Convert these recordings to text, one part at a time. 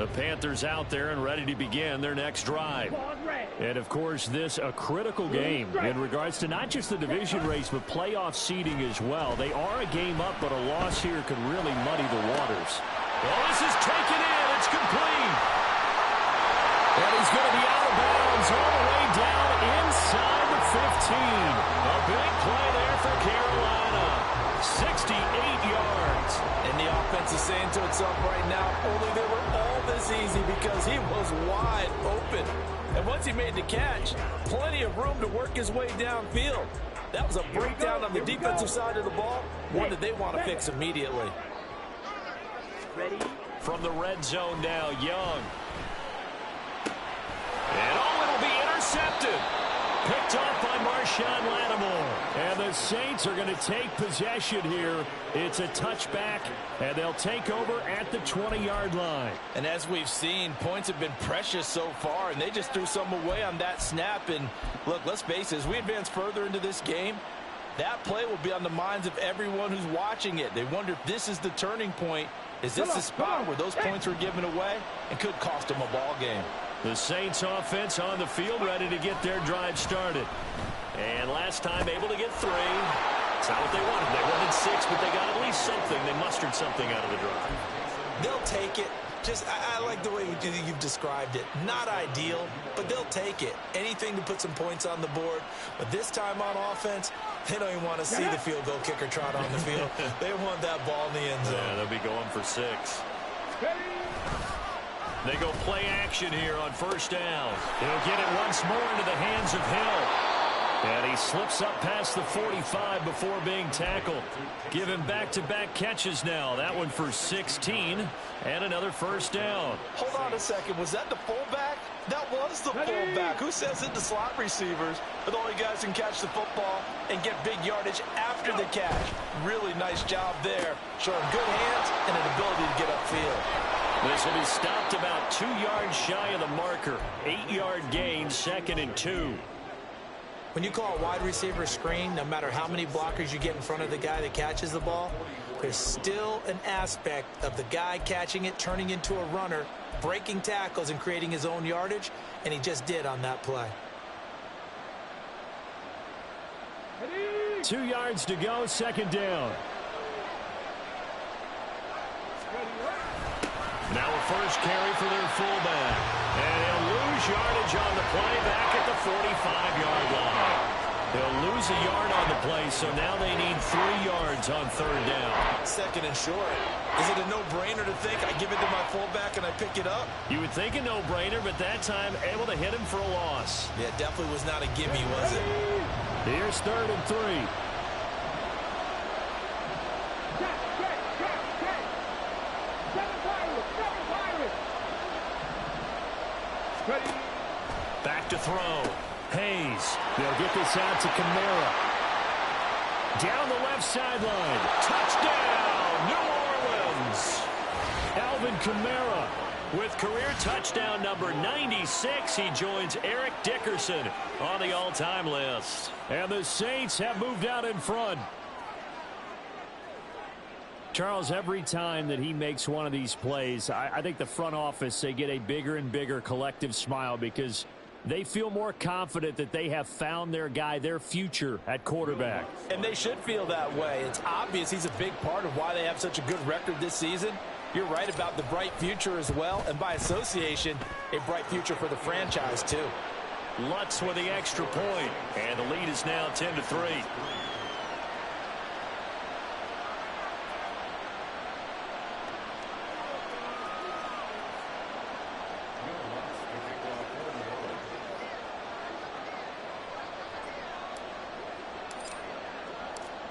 The Panthers out there and ready to begin their next drive. And, of course, this a critical game in regards to not just the division race, but playoff seeding as well. They are a game up, but a loss here could really muddy the waters. Well, this is taken in. It's complete. And he's going to be out of bounds all the way down inside the 15. A big play there for Carolina. 68 yards. And the offense is saying to itself right now, only they were all this easy because he was wide open. And once he made the catch, plenty of room to work his way downfield. That was a breakdown on the defensive side of the ball, one that they want to fix immediately. Ready? From the red zone now, Young. And it'll be intercepted. Picked off by Marshawn Lattimore. And the Saints are going to take possession here. It's a touchback, and they'll take over at the 20-yard line. And as we've seen, points have been precious so far, and they just threw some away on that snap. And look, let's face it, as we advance further into this game, that play will be on the minds of everyone who's watching it. They wonder if this is the turning point. Is this the spot where those points were given away and could cost them a ball game? The Saints offense on the field ready to get their drive started. And last time able to get 3. It's not what they wanted. They wanted 6, but they got at least something. They mustered something out of the drive. They'll take it. I like the way you've described it. Not ideal, but they'll take it. Anything to put some points on the board. But this time on offense, they don't even want to see the field goal kicker trot on the field. They want that ball in the end zone. Yeah, they'll be going for 6. They go play action here on first down. He'll get it once more into the hands of Hill. And he slips up past the 45 before being tackled. Given back-to-back catches now. That one for 16 and another first down. Hold on a second. Was that the fullback? That was the fullback. Who says it? The slot receivers are the only guys who can catch the football and get big yardage after the catch. Really nice job there. Showing good hands and an ability to get upfield. This will be stopped about 2 yards shy of the marker. 8-yard gain, 2nd and 2. When you call a wide receiver screen, no matter how many blockers you get in front of the guy that catches the ball, there's still an aspect of the guy catching it, turning into a runner, breaking tackles and creating his own yardage, and he just did on that play. 2 yards to go, 2nd down. Now a first carry for their fullback. And he'll lose yardage on the play back at the 45-yard line. They'll lose a yard on the play, so now they need 3 yards on 3rd down. 2nd and short. Is it a no-brainer to think I give it to my fullback and I pick it up? You would think a no-brainer, but that time able to hit him for a loss. Yeah, definitely was not a gimme, was it? Here's 3rd and 3. Back to throw. Hayes. They'll get this out to Kamara. Down the left sideline. Touchdown, New Orleans. Alvin Kamara with career touchdown number 96. He joins Eric Dickerson on the all-time list. And the Saints have moved out in front. Charles, every time that he makes one of these plays, I think the front office, they get a bigger and bigger collective smile because they feel more confident that they have found their guy, their future at quarterback. And they should feel that way. It's obvious he's a big part of why they have such a good record this season. You're right about the bright future as well, and by association, a bright future for the franchise too. Lutz with the extra point, and the lead is now 10-3.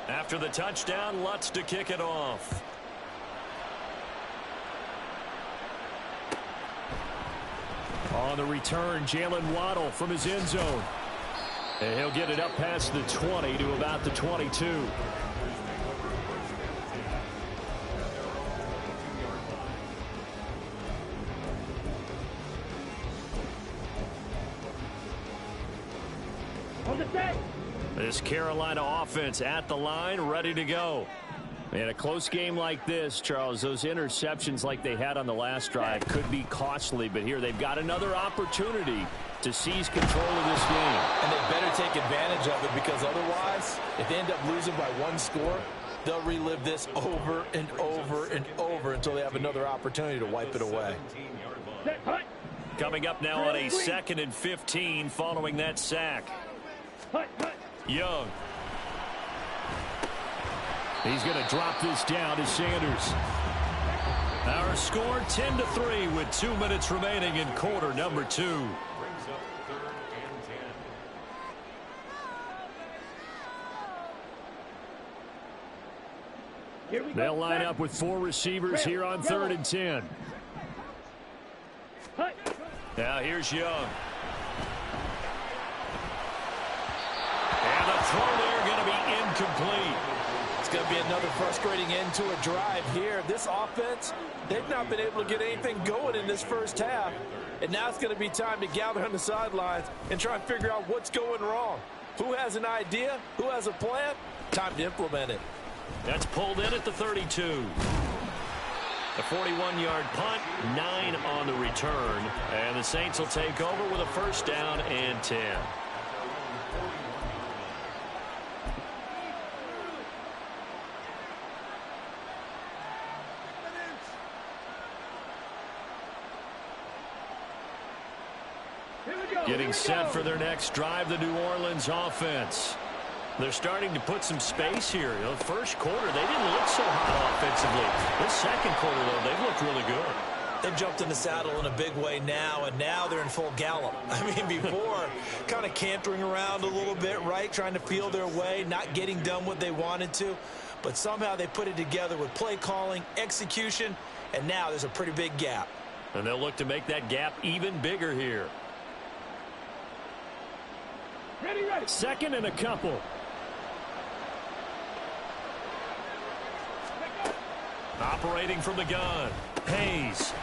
After the touchdown, Lutz to kick it off. On the return, Jalen Waddle from his end zone. And he'll get it up past the 20 to about the 22. This Carolina offense at the line, ready to go. In a close game like this, Charles, those interceptions like they had on the last drive could be costly, but here they've got another opportunity to seize control of this game. And they better take advantage of it, because otherwise, if they end up losing by one score, they'll relive this over and over and over until they have another opportunity to wipe it away. Coming up now on a 2nd and 15 following that sack. Young. He's going to drop this down to Sanders. Our score 10-3 with 2 minutes remaining in quarter number 2. They'll line up with 4 receivers here on 3rd and 10. Now here's Young. And the throw there going to be incomplete. It's going to be another frustrating end to a drive here. This offense, they've not been able to get anything going in this first half. And now it's going to be time to gather on the sidelines and try and figure out what's going wrong. Who has an idea? Who has a plan? Time to implement it. That's pulled in at the 32. A 41-yard punt, 9 on the return. And the Saints will take over with a 1st down and 10. Getting set for their next drive, the New Orleans offense. They're starting to put some space here. You know, first quarter, they didn't look so hot offensively. This second quarter, though, they've looked really good. They've jumped in the saddle in a big way now, and now they're in full gallop. I mean, before, kind of cantering around a little bit, right, trying to feel their way, not getting done what they wanted to. But somehow they put it together with play calling, execution, and now there's a pretty big gap. And they'll look to make that gap even bigger here. Ready. 2nd and a couple. Operating from the gun. Hayes.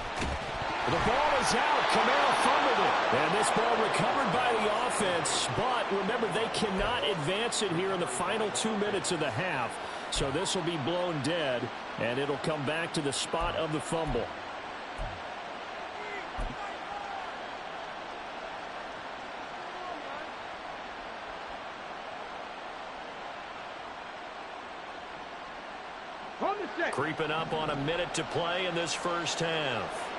The ball is out. Kamara fumbled it. And this ball recovered by the offense. But remember, they cannot advance it here in the final 2 minutes of the half. So this will be blown dead, and it'll come back to the spot of the fumble. Creeping up on a minute to play in this first half.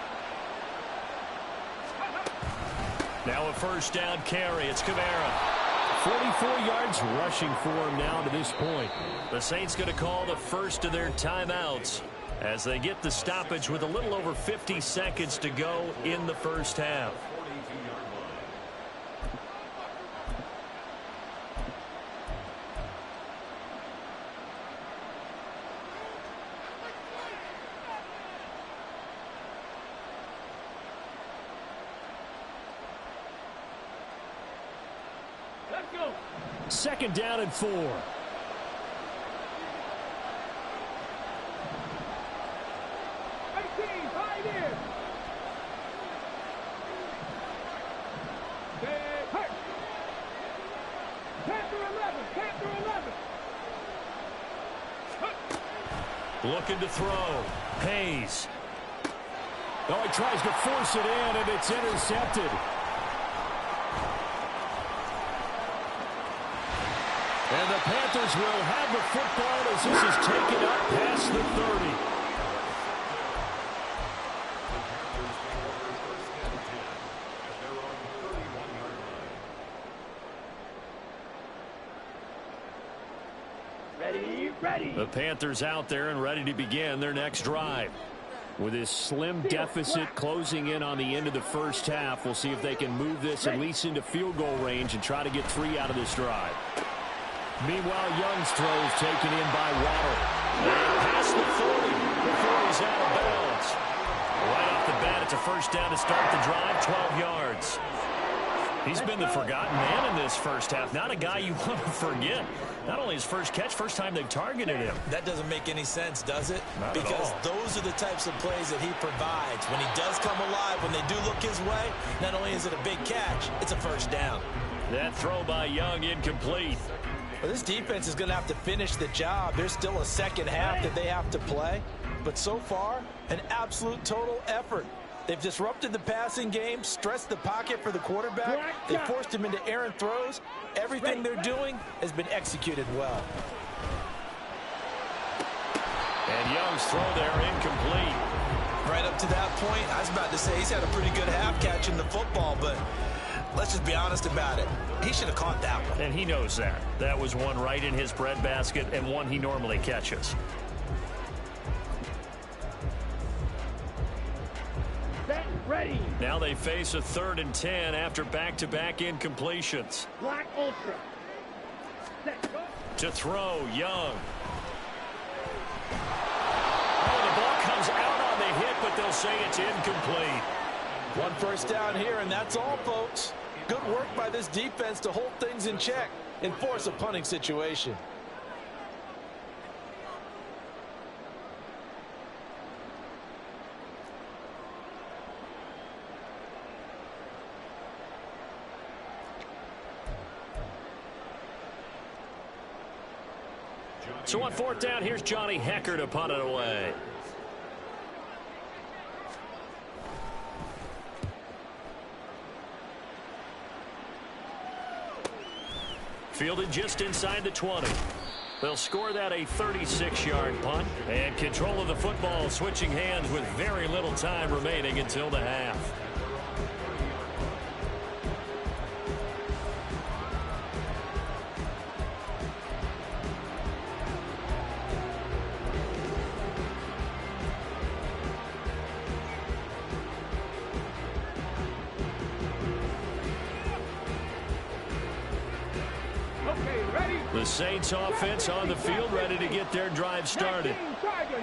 Now a 1st down carry. It's Kamara. 44 yards rushing for him now to this point. The Saints going to call the first of their timeouts as they get the stoppage with a little over 50 seconds to go in the first half. Let's go. 2nd down and 4. Looking to throw. Hayes. Oh, he tries to force it in, and it's intercepted. And the Panthers will have the football as this is taken up past the 30. Ready. The Panthers out there and ready to begin their next drive. With this slim deficit closing in on the end of the first half, we'll see if they can move this at least into field goal range and try to get 3 out of this drive. Meanwhile, Young's throw is taken in by Waddle. And past the 40 before he's out of bounds. Right off the bat, it's a 1st down to start the drive, 12 yards. He's been the forgotten man in this first half. Not a guy you want to forget. Not only his first catch, first time they've targeted him. That doesn't make any sense, does it? Not because those are the types of plays that he provides. When he does come alive, when they do look his way, not only is it a big catch, it's a 1st down. That throw by Young incomplete. Well, this defense is going to have to finish the job. There's still a second half that they have to play. But so far, an absolute total effort. They've disrupted the passing game, stressed the pocket for the quarterback. They forced him into errant throws. Everything they're doing has been executed well. And Young's throw there incomplete. Right up to that point, I was about to say he's had a pretty good half catching the football, but let's just be honest about it. He should have caught that one. And he knows that. That was one right in his breadbasket and one he normally catches. Ready. Now they face a 3rd and 10 after back-to-back incompletions. Black Ultra. Set, go. To throw, Young. Oh, the ball comes out on the hit, but they'll say it's incomplete. One first down here, and that's all, folks. Good work by this defense to hold things in check and force a punting situation. So on 4th down, here's Johnny Hekker to punt it away. Fielded just inside the 20. They'll score that a 36-yard punt. And control of the football switching hands with very little time remaining until the half. The Saints offense on the field, ready to get their drive started.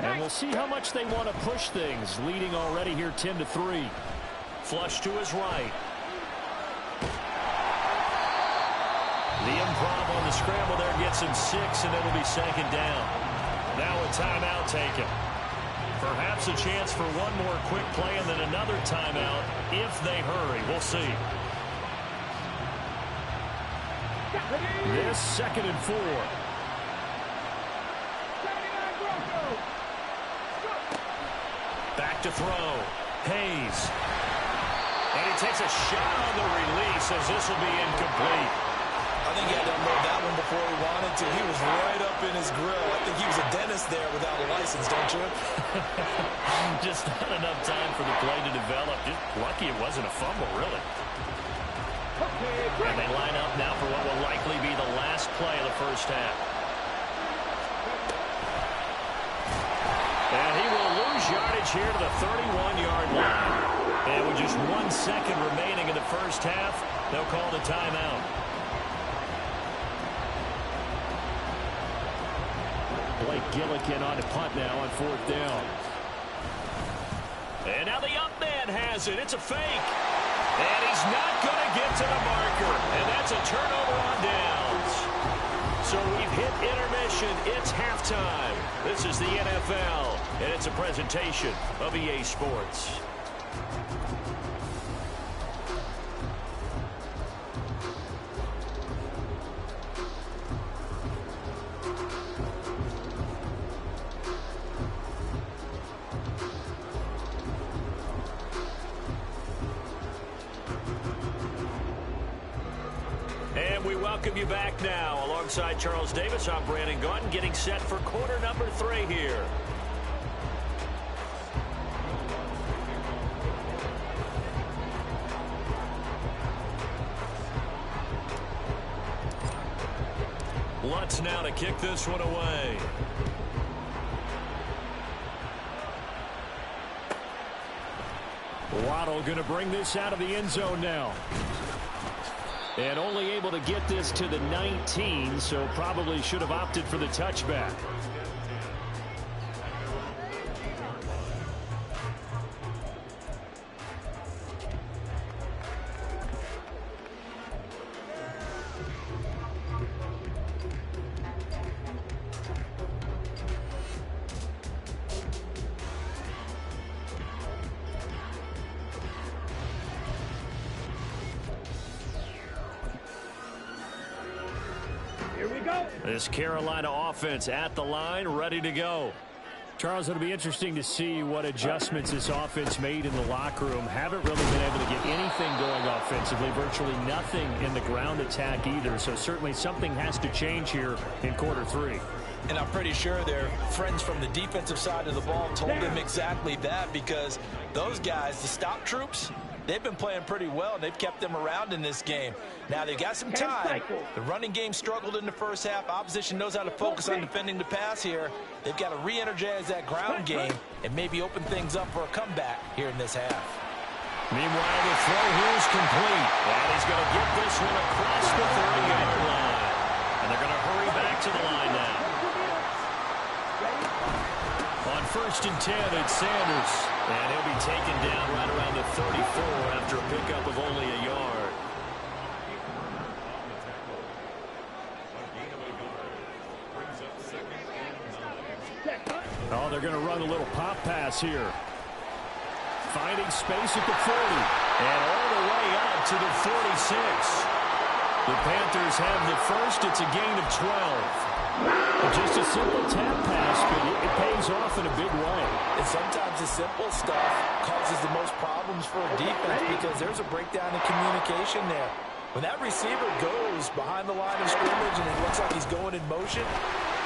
And we'll see how much they want to push things, leading already here 10-3. Flush to his right. The improv on the scramble there gets him 6, and it'll be 2nd down. Now a timeout taken. Perhaps a chance for one more quick play and then another timeout if they hurry. We'll see. This 2nd and 4. Back to throw. Hayes. And he takes a shot on the release as this will be incomplete. I think he had to unload that one before he wanted to. He was right up in his grill. I think he was a dentist there without a license, don't you? Just not enough time for the play to develop. Just lucky it wasn't a fumble, really. And they line up now for what will likely be the last play of the first half. And he will lose yardage here to the 31-yard line. And with just 1 second remaining in the first half, they'll call the timeout. Blake Gillikin on to punt now on 4th down. And now the up man has it. It's a fake. And he's not going to get to the marker. And that's a turnover on downs. So we've hit intermission. It's halftime. This is the NFL, and it's a presentation of EA Sports. Welcome you back now. Alongside Charles Davis, I'm Brandon Gaudin, getting set for quarter number 3 here. Lutz now to kick this one away. Waddle going to bring this out of the end zone now. And only able to get this to the 19, so probably should have opted for the touchback. Here we go. This Carolina offense at the line, ready to go. Charles, it'll be interesting to see what adjustments this offense made in the locker room. Haven't really been able to get anything going offensively, virtually nothing in the ground attack either. So certainly something has to change here in quarter three. And I'm pretty sure their friends from the defensive side of the ball told them exactly that, because those guys, the stop troops, they've been playing pretty well, and they've kept them around in this game. Now, they've got some time. The running game struggled in the first half. Opposition knows how to focus on defending the pass here. They've got to re-energize that ground game and maybe open things up for a comeback here in this half. Meanwhile, the throw here is complete. And he's going to get this one across the 30-yard line. And they're going to hurry back to the line now. On 1st and 10, it's Sanders. And he'll be taken down right around the 34 after a pickup of only a yard. Oh, they're going to run a little pop pass here. Finding space at the 40. And all the way up to the 46. The Panthers have the first. It's a gain of 12. Just a simple tap pass, but it pays off in a big way. And sometimes the simple stuff causes the most problems for a defense because there's a breakdown in communication there. When that receiver goes behind the line of scrimmage and it looks like he's going in motion,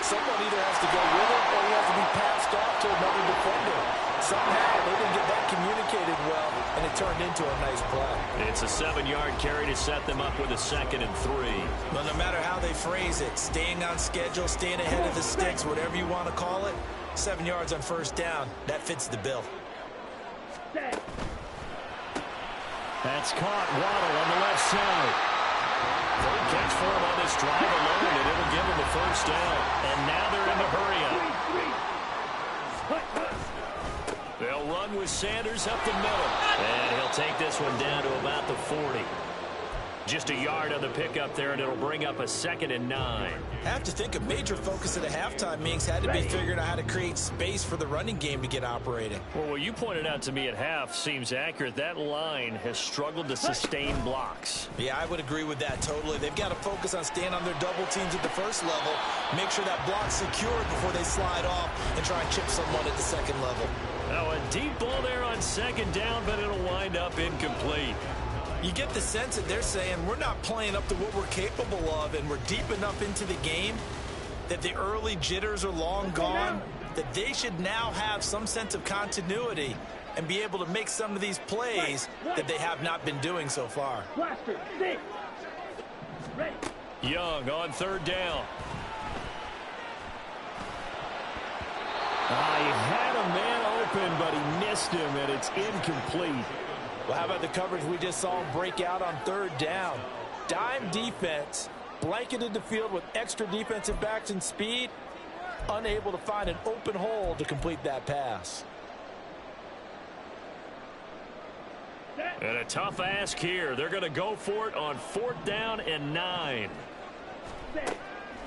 someone either has to go with it or he has to be passed off to another defender. Somehow they didn't get that communicated well, and it turned into a nice play. It's a 7-yard carry to set them up with a 2nd and 3. Well, no matter how they phrase it, staying on schedule, staying ahead of the sticks, whatever you want to call it, 7 yards on 1st down, that fits the bill. That's caught. Waddle on the left side. Third catch for him on this drive alone, and it'll give him the 1st down. And now they're in the hurry-up. They'll run with Sanders up the middle. And he'll take this one down to about the 40. Just a yard on the pickup there, and it'll bring up a 2nd and 9. I have to think a major focus at the halftime meetings had to be figuring out how to create space for the running game to get operating. Well, what you pointed out to me at half seems accurate. That line has struggled to sustain blocks. Yeah, I would agree with that totally. They've got to focus on staying on their double teams at the first level, make sure that block's secured before they slide off and try and chip someone at the 2nd level. Now a deep ball there on 2nd down, but it'll wind up incomplete. You get the sense that they're saying we're not playing up to what we're capable of, and we're deep enough into the game that the early jitters are long gone, that they should now have some sense of continuity and be able to make some of these plays that they have not been doing so far. Young on 3rd down. He had a man open, but he missed him, and it's incomplete. Well, how about the coverage we just saw him break out on 3rd down? Dime defense, blanketed the field with extra defensive backs and speed, unable to find an open hole to complete that pass. And a tough ask here. They're going to go for it on 4th down and 9.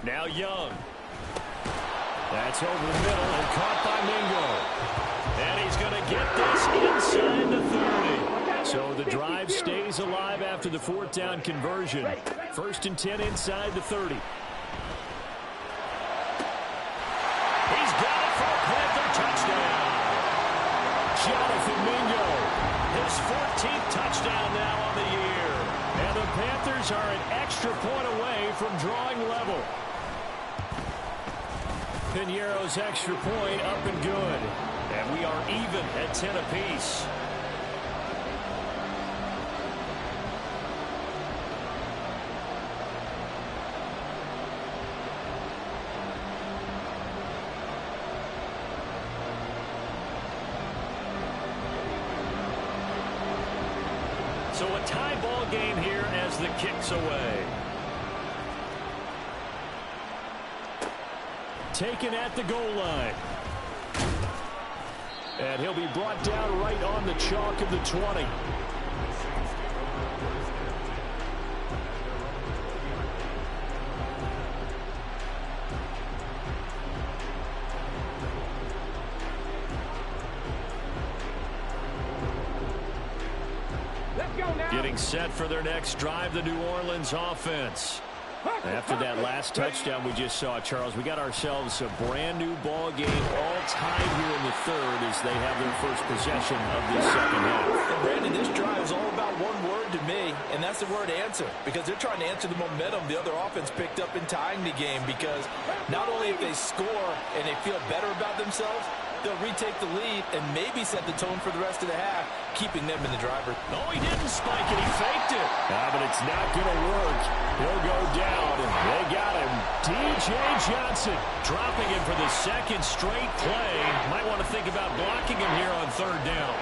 Now Young. That's over the middle and caught by Mingo. And he's going to get this inside the 30. So the drive stays alive after the 4th down conversion. 1st and 10 inside the 30. He's got it for a Panther touchdown. Jonathan Mingo, his 14th touchdown now on the year. And the Panthers are an extra point away from drawing level. Piñeiro's extra point up and good. And we are even at 10 apiece. So a tie ball game here as the kick's away. Taken at the goal line. And he'll be brought down right on the chalk of the 20. Getting set for their next drive, the New Orleans offense. After that last touchdown we just saw, Charles, we got ourselves a brand new ball game, all tied here in the third as they have their first possession of this second half. And Brandon, this drive is all about one word to me, and that's the word answer, because they're trying to answer the momentum the other offense picked up in tying the game, because not only if they score and they feel better about themselves, they'll retake the lead and maybe set the tone for the rest of the half, keeping them in the driver's. No, he didn't spike it. He faked it. But it's not going to work. He'll go down. They got him. D.J. Johnson dropping him for the second straight play. Might want to think about blocking him here on third down.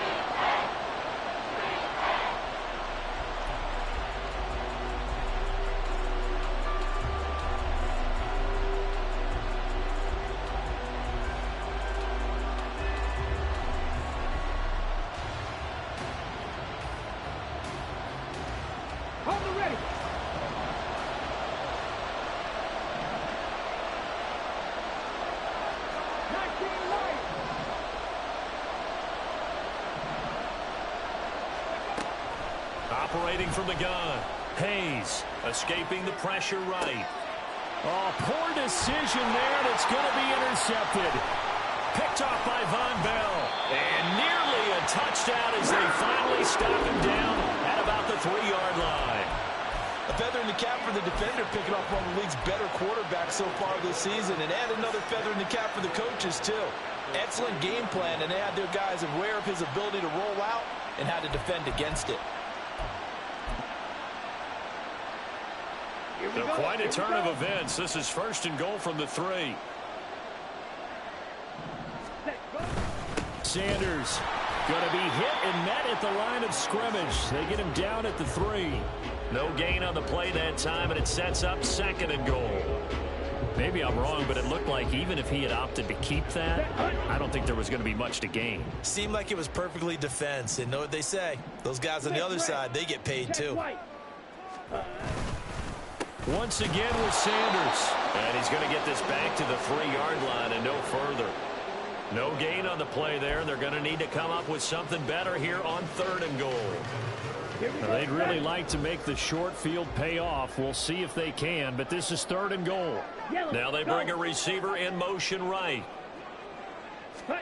Operating from the gun. Hayes escaping the pressure right. Oh, poor decision there. That's going to be intercepted. Picked off by Von Bell. And nearly a touchdown as they finally stop him down at about the 3-yard line. A feather in the cap for the defender, picking off one of the league's better quarterbacks so far this season. And add another feather in the cap for the coaches, too. Excellent game plan, and they had their guys aware of his ability to roll out and how to defend against it. So quite a turn of events. This is first and goal from the 3. Sanders going to be hit and met at the line of scrimmage. They get him down at the 3. No gain on the play that time, and it sets up second and goal. Maybe I'm wrong, but it looked like even if he had opted to keep that, I don't think there was going to be much to gain. Seemed like it was perfectly defense, and know what they say. Those guys on the other side, they get paid too. Once again with Sanders. And he's going to get this back to the 3-yard line and no further. No gain on the play there. They're going to need to come up with something better here on third and goal. They'd really like to make the short field pay off. We'll see if they can, but this is third and goal. Now they bring a receiver in motion right. And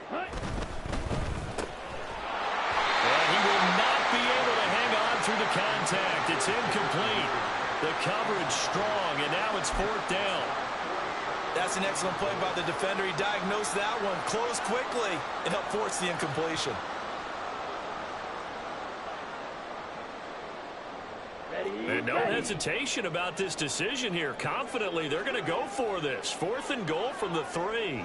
he will not be able to hang on through the contact. It's incomplete. The coverage strong, and now it's fourth down. That's an excellent play by the defender. He diagnosed that one, closed quickly, and helped force the incompletion. And no hesitation about this decision here. Confidently, they're going to go for this. Fourth and goal from the 3.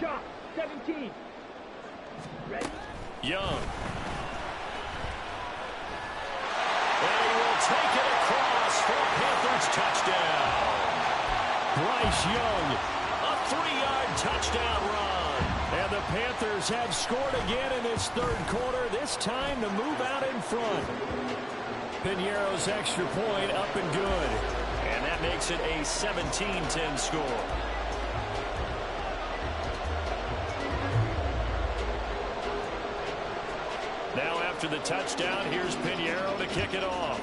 Shot, 17. Ready? Young. And he will take it across for Panthers touchdown. Bryce Young, a 3-yard touchdown run. And the Panthers have scored again in this third quarter, this time to move out in front. Piñeiro's extra point up and good. And that makes it a 17-10 score. Now after the touchdown, here's Piñeiro to kick it off.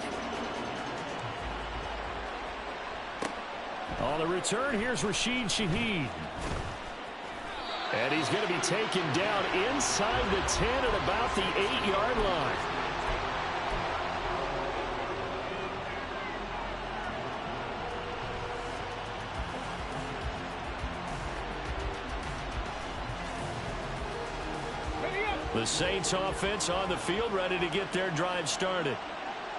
On the return, here's Rashid Shaheed. And he's going to be taken down inside the 10 at about the 8-yard line. The Saints offense on the field, ready to get their drive started.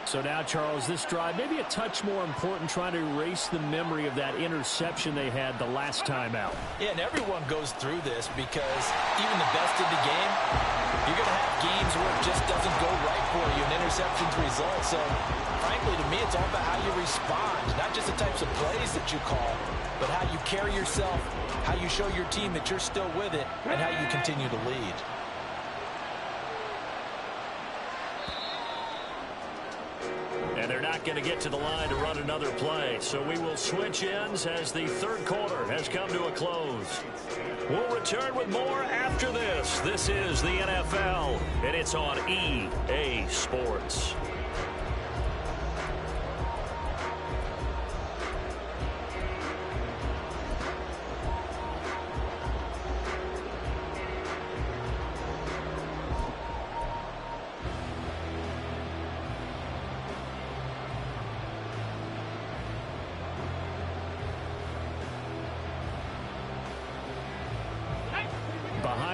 So now, Charles, this drive maybe a touch more important, trying to erase the memory of that interception they had the last time out. Yeah, and everyone goes through this because even the best of the game, you're going to have games where it just doesn't go right for you and interceptions result. So, frankly, to me, it's all about how you respond, not just the types of plays that you call, but how you carry yourself, how you show your team that you're still with it, and how you continue to lead. And they're not going to get to the line to run another play. So we will switch ends as the third quarter has come to a close. We'll return with more after this. This is the NFL, and it's on EA Sports.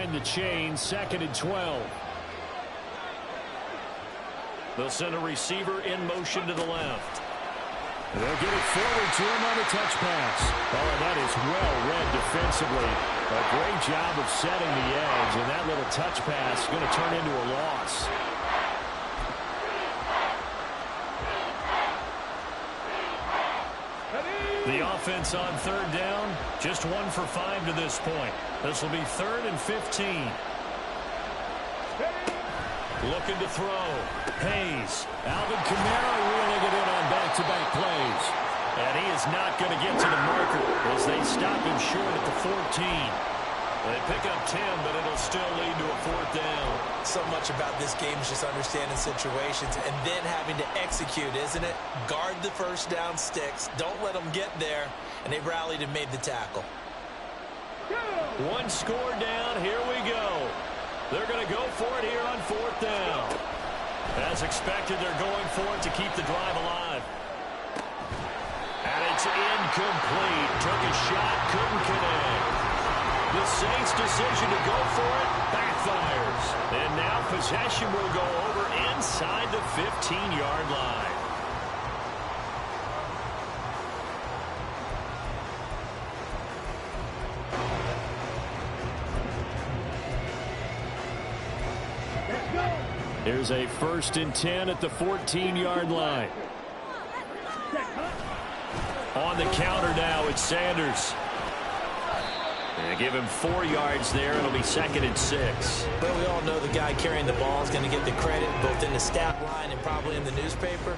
behind the chain, 2nd and 12. They'll send a receiver in motion to the left. They'll get it forward to him on the touch pass. Oh, and that is well read defensively. A great job of setting the edge, and that little touch pass is going to turn into a loss. The offense on 3rd down, just 1 for 5 to this point. This will be 3rd and 15. Looking to throw. Hayes. Alvin Kamara reeling it in on back-to-back plays. And he is not going to get to the marker as they stop him short at the 14. They pick up 10, but it'll still lead to a 4th down. So much about this game is just understanding situations and then having to execute, isn't it? Guard the first down sticks. Don't let them get there. And they rallied and made the tackle. 1 score down. Here we go. They're going to go for it here on 4th down. As expected, they're going for it to keep the drive alive. And it's incomplete. Took a shot, couldn't connect. The Saints' decision to go for it backfires. And now possession will go over inside the 15-yard line. Here's a 1st and 10 at the 14-yard line. On the counter now, it's Sanders. And give him 4 yards there. It'll be 2nd and 6. Well, we all know the guy carrying the ball is going to get the credit both in the stat line and probably in the newspaper.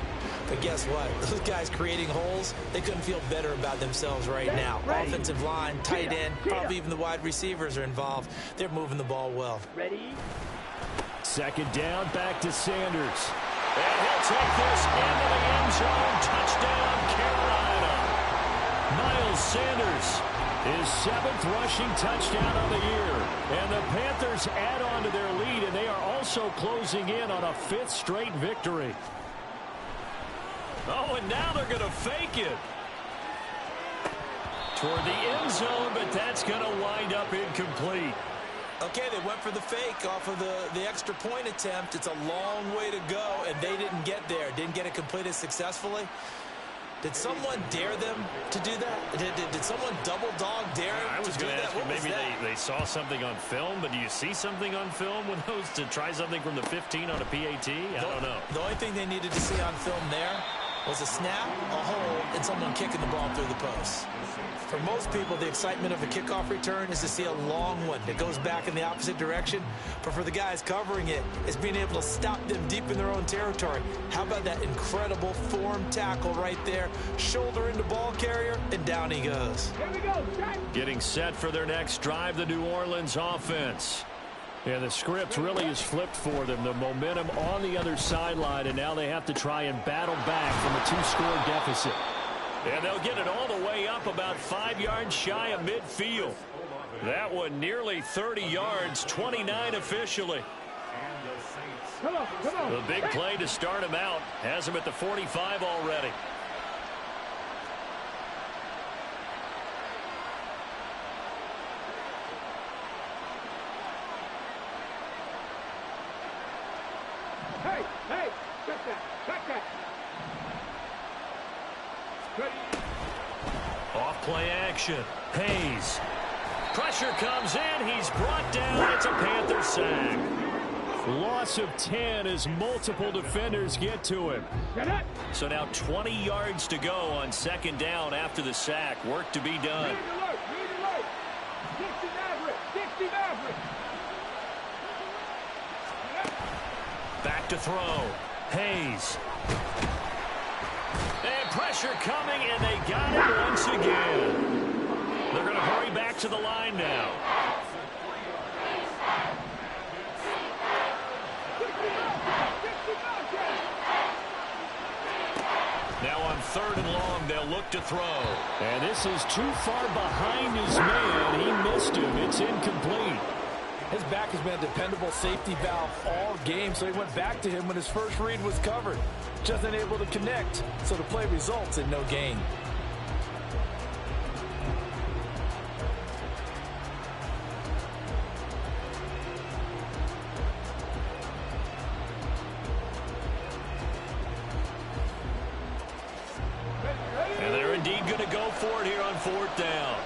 But guess what? Those guys creating holes, they couldn't feel better about themselves right now. Offensive line, tight end, probably even the wide receivers are involved. They're moving the ball well. Ready? 2nd down, back to Sanders. And he'll take this into the end zone. Touchdown, Carolina. Miles Sanders, his 7th rushing touchdown of the year. And the Panthers add on to their lead, and they are also closing in on a 5th straight victory. Oh, and now they're going to fake it toward the end zone, but that's going to wind up incomplete. Okay, they went for the fake off of the extra point attempt. It's a long way to go, and they didn't get there. Didn't get it completed successfully. Did someone dare them to do that? Did someone double dog dare them I was to do going to that? ask you, maybe they saw something on film, but do you see something on film with those to try something from the 15 on a PAT? I don't know. The only thing they needed to see on film there was a snap, a hold, and someone kicking the ball through the post. For most people, the excitement of a kickoff return is to see a long one that goes back in the opposite direction. But for the guys covering it, it's being able to stop them deep in their own territory. How about that incredible form tackle right there? Shoulder into ball carrier, and down he goes. Here we go. Getting set for their next drive, the New Orleans offense. Yeah, the script really is flipped for them. The momentum on the other sideline, and now they have to try and battle back from a 2-score deficit. And they'll get it all the way up about 5 yards shy of midfield. That one nearly 30 yards, 29 officially. Come on. The big play to start him out has him at the 45 already. Hey, check that. Ready? Off play action. Hayes. Pressure comes in. He's brought down. It's a Panther sack. Loss of 10 as multiple defenders get to him. So now 20 yards to go on 2nd down after the sack. Work to be done. Need alert. 60 Maverick. Back to throw. Hayes. And pressure coming, and they got it once again. They're going to hurry back to the line now. Now on 3rd and long, they'll look to throw. And this is too far behind his man. He missed him. It's incomplete. His back has been a dependable safety valve all game, so he went back to him when his first read was covered. Just unable to connect, so the play results in no gain. for it here on 4th down.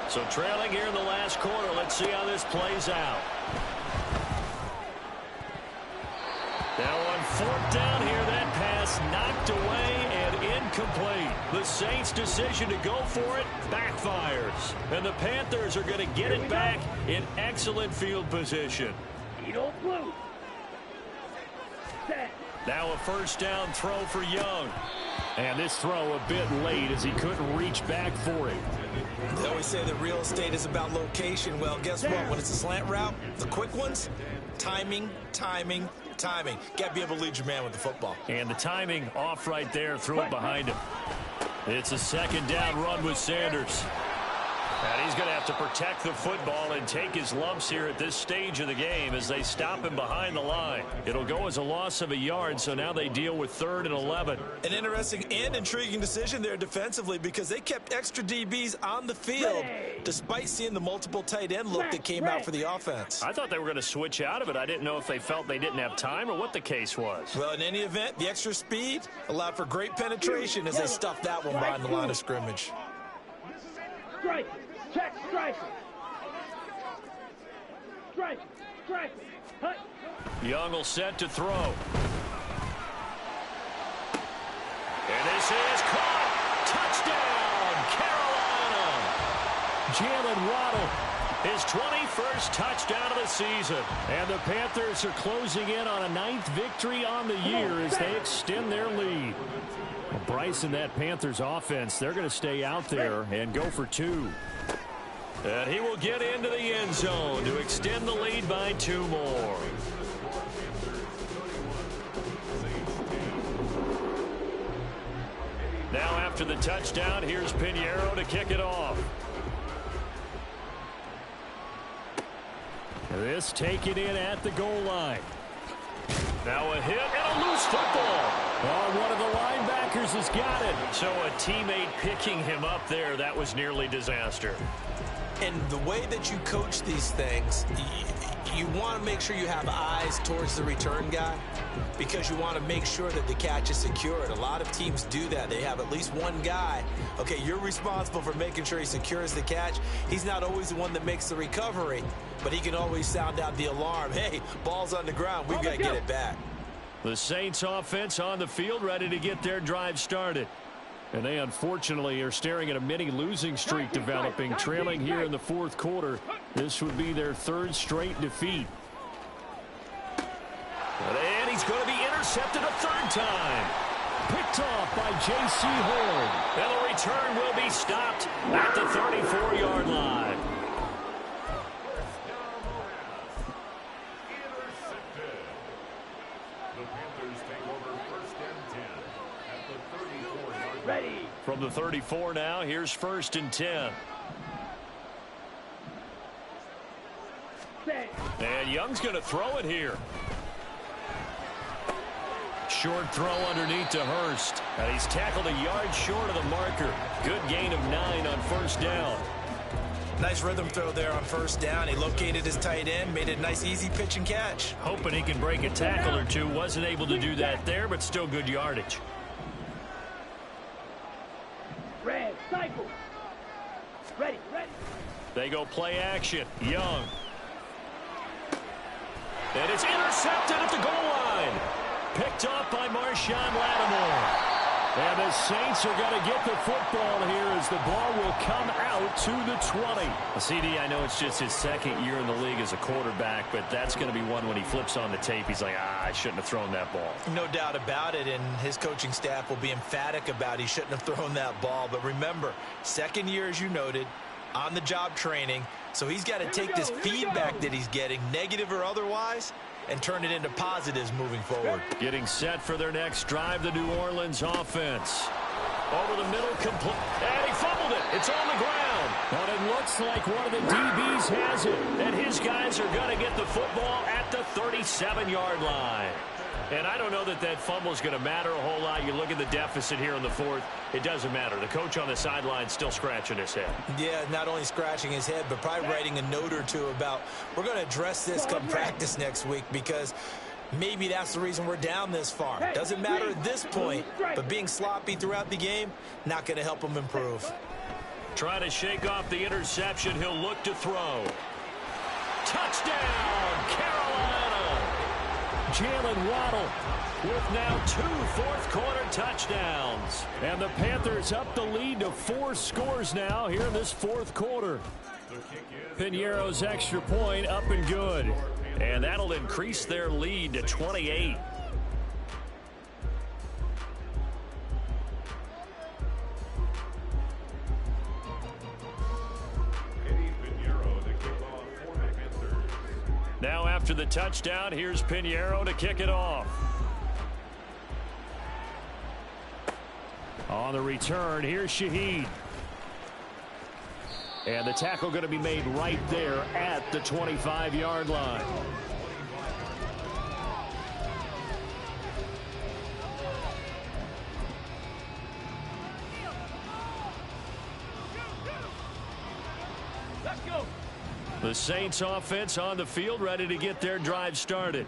So trailing here in the last quarter. Let's see how this plays out. Now on 4th down here, that pass knocked away and incomplete. The Saints' decision to go for it backfires. And the Panthers are going to get it back in excellent field position. Now a 1st down throw for Young. And this throw a bit late as he couldn't reach back for it. They always say that real estate is about location. Well, guess what? When it's a slant route, the quick ones, timing. Got to be able to lead your man with the football. And the timing off right there, threw it behind him. It's a 2nd down run with Sanders. And he's going to have to protect the football and take his lumps here at this stage of the game as they stop him behind the line. It'll go as a loss of a yard, so now they deal with 3rd and 11. An interesting and intriguing decision there defensively because they kept extra DBs on the field despite seeing the multiple tight end look that came out for the offense. I thought they were going to switch out of it. I didn't know if they felt they didn't have time or what the case was. Well, in any event, the extra speed allowed for great penetration as they stuffed that one behind the line of scrimmage. Strike. Check, strike. Strike. Hut. Young will set to throw. And this is caught. Touchdown, Carolina. Jalen Waddle, his 21st touchdown of the season. And the Panthers are closing in on a 9th victory on the year as they extend their lead. Well, Bryce and that Panthers offense, they're going to stay out there and go for 2. And he will get into the end zone to extend the lead by 2 more. Now after the touchdown, here's Pinheiro to kick it off. This taken in at the goal line. Now a hit and a loose football. Oh, one of the linebackers has got it. So a teammate picking him up there, that was nearly disaster. And the way that you coach these things, you want to make sure you have eyes towards the return guy because you want to make sure that the catch is secured. A lot of teams do that. They have at least one guy. Okay, you're responsible for making sure he secures the catch. He's not always the one that makes the recovery, but he can always sound out the alarm. Hey, ball's on the ground. We've got to get it back. The Saints offense on the field ready to get their drive started. And they unfortunately are staring at a mini losing streak developing, trailing here in the 4th quarter. This would be their 3rd straight defeat. And he's going to be intercepted a 3rd time. Picked off by J.C. Horn. And the return will be stopped at the 34-yard line. Ready. From the 34 now, here's 1st and 10. And Young's going to throw it here. Short throw underneath to Hurst. And he's tackled a yard short of the marker. Good gain of 9 on 1st down. Nice rhythm throw there on 1st down. He located his tight end, made it a nice easy pitch and catch. Hoping he can break a tackle or two. Wasn't able to do that there, but still good yardage. Red, cycle. Ready. They go play action. Young. And it's intercepted at the goal line. Picked off by Marshawn Lattimore. And the Saints are going to get the football here as the ball will come out to the 20. CD, I know it's just his 2nd year in the league as a quarterback, but that's going to be one when he flips on the tape. He's like, I shouldn't have thrown that ball. No doubt about it, and his coaching staff will be emphatic about he shouldn't have thrown that ball. But remember, 2nd year, as you noted, on-the-job training, so he's got to take this feedback that he's getting, negative or otherwise, and turn it into positives moving forward. Getting set for their next drive, the New Orleans offense. Over the middle, complete. And he fumbled it. It's on the ground. But it looks like one of the DBs has it. And his guys are going to get the football at the 37-yard line. And I don't know that that fumble is going to matter a whole lot. You look at the deficit here in the 4th. It doesn't matter. The coach on the sideline still scratching his head. Yeah, not only scratching his head, but probably writing a note or two about we're going to address this come practice next week because Maybe that's the reason we're down this far. Doesn't matter at this point, but being sloppy throughout the game, not going to help them improve. Trying to shake off the interception. He'll look to throw. Touchdown, Carolina! Jalen Waddle with now 2 fourth-quarter touchdowns. And the Panthers up the lead to 4 scores now here in this fourth quarter. Piñeiro's extra point up and good. And that'll increase their lead to 28. Now after the touchdown, here's Piñeiro to kick it off. On the return, here's Shaheed. And the tackle going to be made right there at the 25-yard line. Let's go. The Saints offense on the field, ready to get their drive started.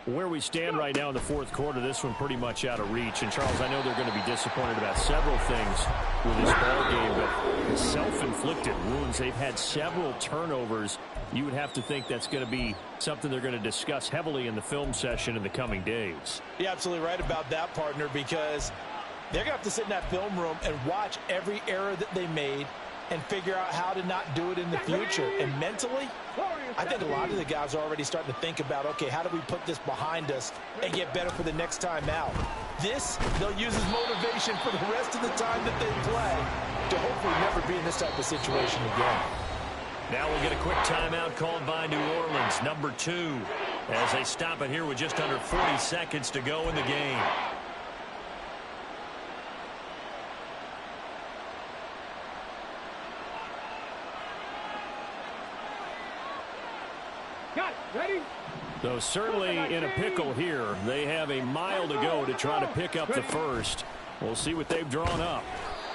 Where we stand right now in the fourth quarter, this one pretty much out of reach. And, Charles, I know they're going to be disappointed about several things with this ball game, but the self-inflicted wounds, they've had several turnovers. You would have to think that's going to be something they're going to discuss heavily in the film session in the coming days. You're absolutely right about that, partner, because they're going to have to sit in that film room and watch every error that they made and figure out how to not do it in the future. And mentally, I think a lot of the guys are already starting to think about, okay, how do we put this behind us and get better for the next time out? This, they'll use as motivation for the rest of the time that they play to hopefully never be in this type of situation again. Now we'll get a quick timeout called by New Orleans, number 2, as they stop it here with just under 40 seconds to go in the game. Got it. Ready? So certainly in a pickle here. They have a mile to go to try to pick up the first. We'll see what they've drawn up.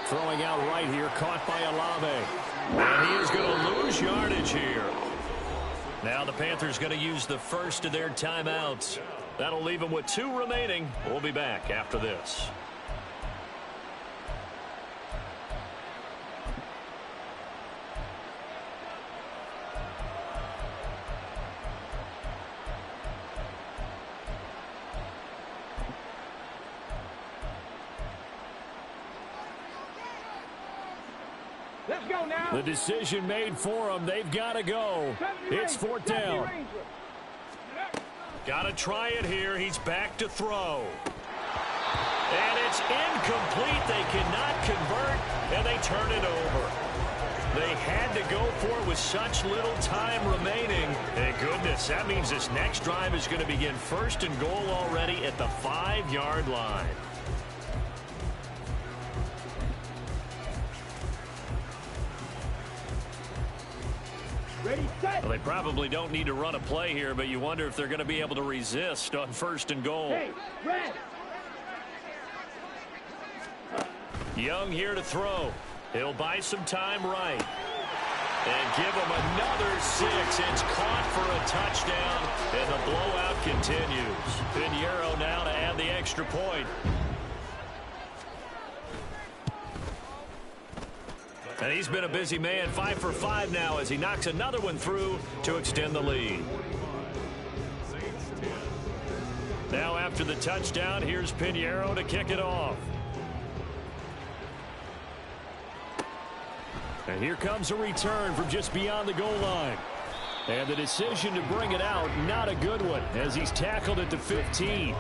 Throwing out right here, caught by Olave. And he is going to lose yardage here. Now the Panthers going to use the first of their timeouts. That'll leave them with 2 remaining. We'll be back after this. Let's go now. The decision made for them. They've got to go. It's 4th down. Got to try it here. He's back to throw. And it's incomplete. They cannot convert, and they turn it over. They had to go for it with such little time remaining. And goodness, that means this next drive is going to begin 1st and goal already at the 5-yard line. Ready, set. Well, they probably don't need to run a play here, but you wonder if they're going to be able to resist on 1st and goal. Hey, red. Young here to throw. He'll buy some time right. And give him another 6. It's caught for a touchdown, and the blowout continues. Piñeiro now to add the extra point. And he's been a busy man, 5 for 5 now as he knocks another one through to extend the lead. Now after the touchdown, here's Piñeiro to kick it off. And here comes a return from just beyond the goal line. And the decision to bring it out, not a good one, as he's tackled at the 15.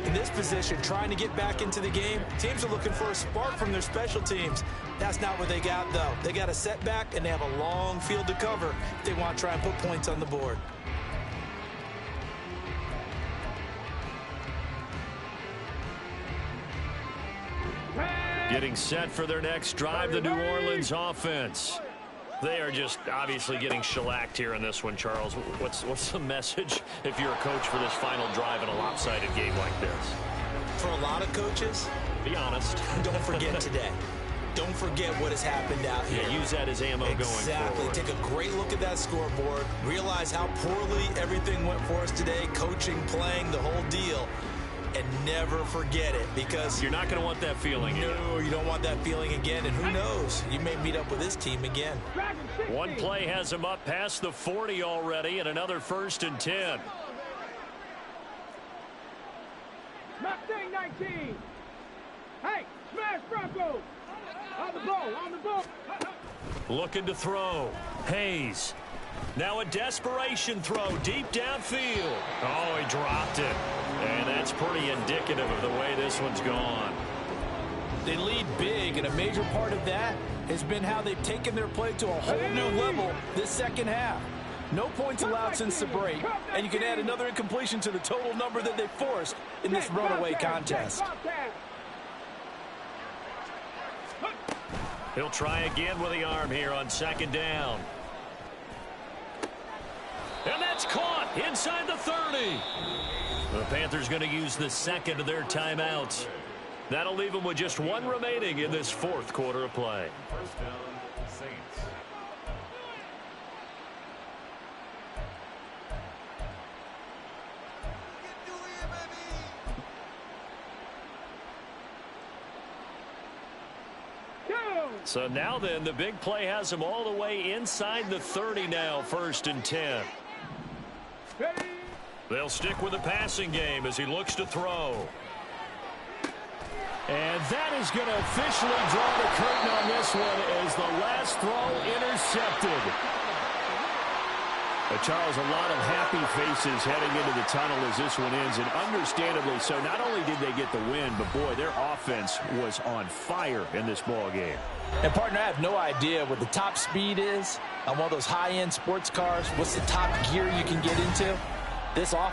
In this position, trying to get back into the game, teams are looking for a spark from their special teams. That's not what they got, though. They got a setback, and they have a long field to cover if they want to try and put points on the board. Getting set for their next drive, the New Orleans offense. They are just obviously getting shellacked here in this one, Charles. What's the message if you're a coach for this final drive in a lopsided game like this? For a lot of coaches, Be honest. don't forget today. don't forget what has happened out here. Yeah, use that as ammo going forward. Exactly. Take a great look at that scoreboard. Realize how poorly everything went for us today. Coaching, playing, the whole deal. And never forget it, because you're not going to want that feeling again. No, you don't want that feeling again. And who knows? You may meet up with this team again. One play has him up past the 40 already, and another 1st and 10. Mustang 19. Hey, smash Bronco. On the ball. Looking to throw. Hayes. Now a desperation throw deep downfield. Oh, he dropped it. And that's pretty indicative of the way this one's gone. They lead big, and a major part of that has been how they've taken their play to a whole new level this second half. No points allowed since the break, and you can add another incompletion to the total number that they forced in this runaway contest. He'll try again with the arm here on 2nd down. And that's caught inside the 30. The Panthers going to use the 2nd of their timeouts. That'll leave them with just 1 remaining in this 4th quarter of play. First down, Saints. So now then, the big play has him all the way inside the 30 now, 1st and 10. They'll stick with the passing game as he looks to throw. And that is going to officially draw the curtain on this one as the last throw intercepted. Charles, a lot of happy faces heading into the tunnel as this one ends, and understandably so. Not only did they get the win, but boy, their offense was on fire in this ball game. And partner, I have no idea what the top speed is on one of those high-end sports cars. What's the top gear you can get into? This offense